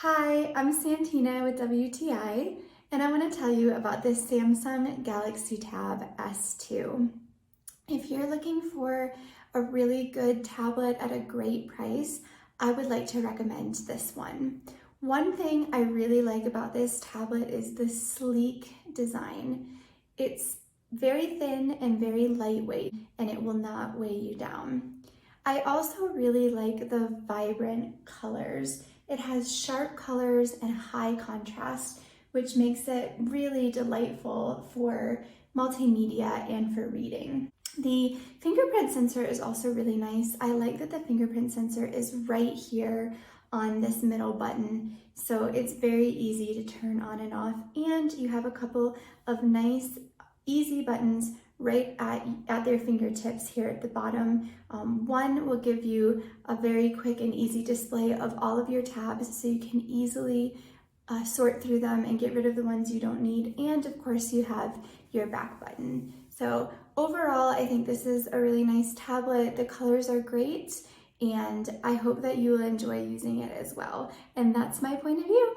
Hi, I'm Santina with WTI, and I want to tell you about this Samsung Galaxy Tab S2. If you're looking for a really good tablet at a great price, I would like to recommend this one. One thing I really like about this tablet is the sleek design. It's very thin and very lightweight, and it will not weigh you down. I also really like the vibrant colors. It has sharp colors and high contrast, which makes it really delightful for multimedia and for reading. The fingerprint sensor is also really nice. I like that the fingerprint sensor is right here on this middle button, so it's very easy to turn on and off, and you have a couple of nice easy buttons right at their fingertips here at the bottom. One will give you a very quick and easy display of all of your tabs, so you can easily sort through them and get rid of the ones you don't need. And of course you have your back button. So overall, I think this is a really nice tablet. The colors are great, and I hope that you will enjoy using it as well. And that's my point of view.